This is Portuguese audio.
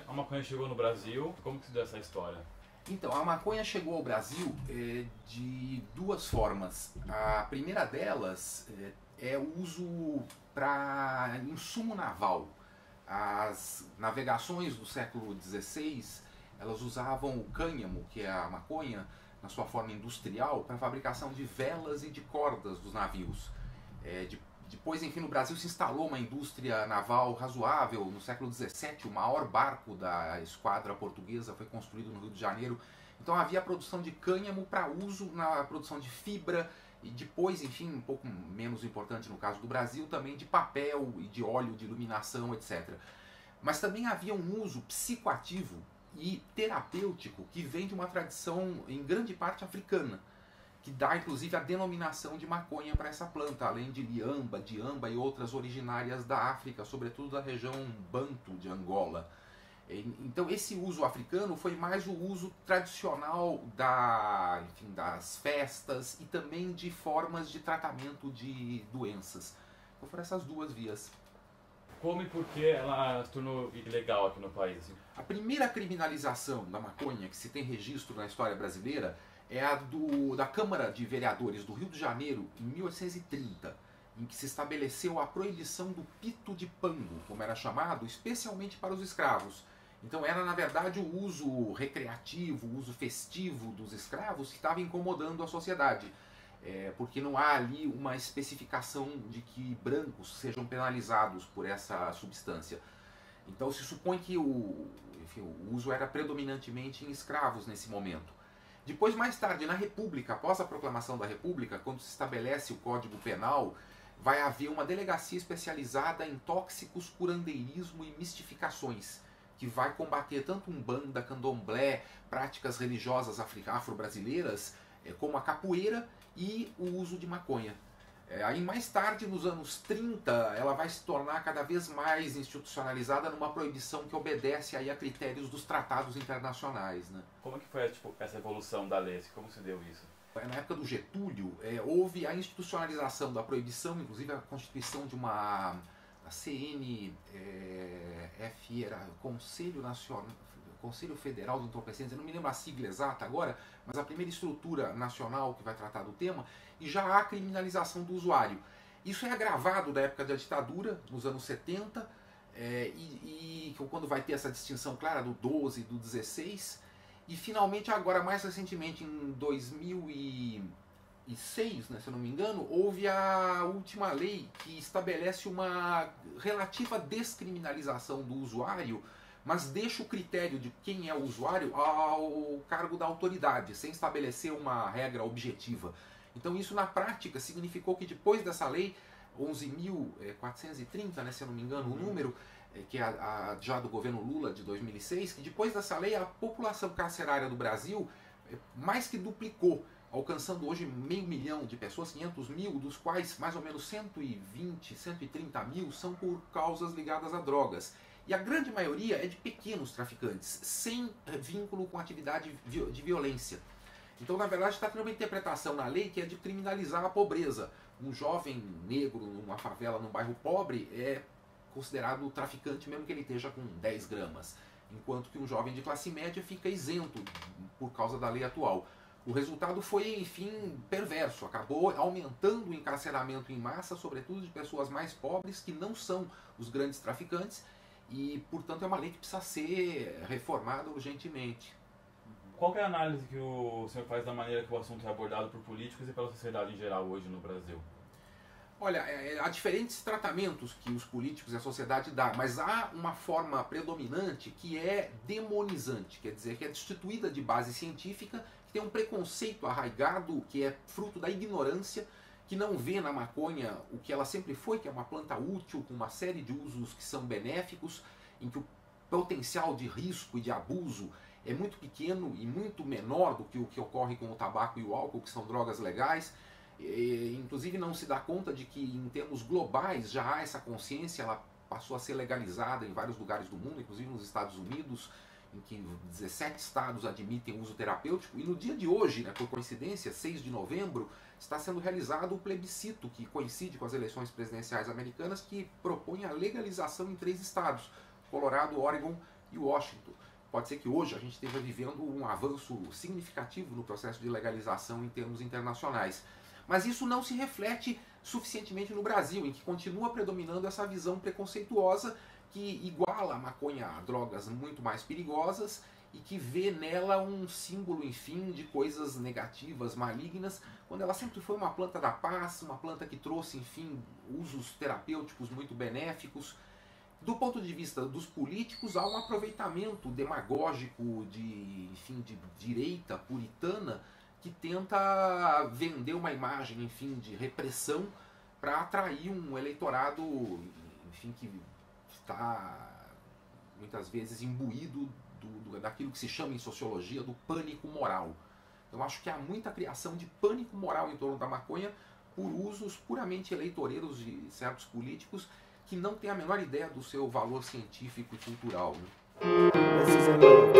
a maconha chegou no Brasil? Como que se deu essa história? Então, a maconha chegou ao Brasil de duas formas. A primeira delas é o uso para insumo naval. As navegações do século XVI, elas usavam o cânhamo, que é a maconha, na sua forma industrial, para a fabricação de velas e de cordas dos navios. Depois, enfim, no Brasil se instalou uma indústria naval razoável. No século XVII, o maior barco da esquadra portuguesa foi construído no Rio de Janeiro. Então havia a produção de cânhamo para uso na produção de fibra e depois, enfim, um pouco menos importante no caso do Brasil, também de papel e de óleo de iluminação, etc. Mas também havia um uso psicoativo e terapêutico que vem de uma tradição em grande parte africana, que dá inclusive a denominação de maconha para essa planta, além de liamba, diamba e outras originárias da África, sobretudo da região Banto de Angola. Então esse uso africano foi mais o uso tradicional das festas e também de formas de tratamento de doenças. Então foram essas duas vias. Como e por que ela se tornou ilegal aqui no país? Assim? A primeira criminalização da maconha que se tem registro na história brasileira é a da Câmara de Vereadores do Rio de Janeiro, em 1830, em que se estabeleceu a proibição do pito de pango, como era chamado, especialmente para os escravos. Então era, na verdade, o uso recreativo, o uso festivo dos escravos que estava incomodando a sociedade. Porque não há ali uma especificação de que brancos sejam penalizados por essa substância. Então se supõe que o uso era predominantemente em escravos nesse momento. Depois, mais tarde, na República, após a proclamação da República, quando se estabelece o Código Penal, vai haver uma delegacia especializada em tóxicos, curandeirismo e mistificações, que vai combater tanto umbanda, candomblé, práticas religiosas afro-brasileiras, como a capoeira e o uso de maconha. Aí mais tarde, nos anos 30, ela vai se tornar cada vez mais institucionalizada numa proibição que obedece aí a critérios dos tratados internacionais, né? Como que foi essa evolução da lei? Como se deu isso? Na época do Getúlio, houve a institucionalização da proibição, inclusive a constituição de uma CNF, era Conselho Federal de Entorpecentes, eu não me lembro a sigla exata agora, mas a primeira estrutura nacional que vai tratar do tema, e já há criminalização do usuário. Isso é agravado da época da ditadura, nos anos 70, quando vai ter essa distinção clara do 12 e do 16, e finalmente agora, mais recentemente, em 2006, né, se eu não me engano, houve a última lei que estabelece uma relativa descriminalização do usuário, mas deixa o critério de quem é o usuário ao cargo da autoridade, sem estabelecer uma regra objetiva. Então isso na prática significou que depois dessa lei, 11.430, né, se eu não me engano o número, que é já do governo Lula de 2006, que depois dessa lei a população carcerária do Brasil mais que duplicou, alcançando hoje 500 mil de pessoas, 500 mil, dos quais mais ou menos 120, 130 mil são por causas ligadas a drogas. E a grande maioria é de pequenos traficantes, sem vínculo com atividade de violência. Então, na verdade, está tendo uma interpretação na lei que é de criminalizar a pobreza. Um jovem negro numa favela, num bairro pobre, é considerado traficante mesmo que ele esteja com 10 gramas. Enquanto que um jovem de classe média fica isento por causa da lei atual. O resultado foi, enfim, perverso. Acabou aumentando o encarceramento em massa, sobretudo de pessoas mais pobres, que não são os grandes traficantes, e, portanto, é uma lei que precisa ser reformada urgentemente. Qual é a análise que o senhor faz da maneira que o assunto é abordado por políticos e pela sociedade em geral hoje no Brasil? Olha, há diferentes tratamentos que os políticos e a sociedade dão, mas há uma forma predominante que é demonizante, quer dizer, que é destituída de base científica, que tem um preconceito arraigado, que é fruto da ignorância, que não vê na maconha o que ela sempre foi, que é uma planta útil, com uma série de usos que são benéficos, em que o potencial de risco e de abuso é muito pequeno e muito menor do que o que ocorre com o tabaco e o álcool, que são drogas legais. Inclusive não se dá conta de que em termos globais já há essa consciência, ela passou a ser legalizada em vários lugares do mundo, inclusive nos Estados Unidos, em que 17 estados admitem uso terapêutico, e no dia de hoje, né, por coincidência, 6 de novembro, está sendo realizado o plebiscito, que coincide com as eleições presidenciais americanas, que propõe a legalização em 3 estados, Colorado, Oregon e Washington. Pode ser que hoje a gente esteja vivendo um avanço significativo no processo de legalização em termos internacionais. Mas isso não se reflete suficientemente no Brasil, em que continua predominando essa visão preconceituosa que iguala a maconha a drogas muito mais perigosas e que vê nela um símbolo, enfim, de coisas negativas, malignas, quando ela sempre foi uma planta da paz, uma planta que trouxe, enfim, usos terapêuticos muito benéficos. Do ponto de vista dos políticos, há um aproveitamento demagógico de, enfim, de direita puritana que tenta vender uma imagem, enfim, de repressão para atrair um eleitorado, enfim, que está muitas vezes imbuído daquilo que se chama em sociologia do pânico moral. Eu acho que há muita criação de pânico moral em torno da maconha por usos puramente eleitoreiros de certos políticos que não têm a menor ideia do seu valor científico e cultural, né?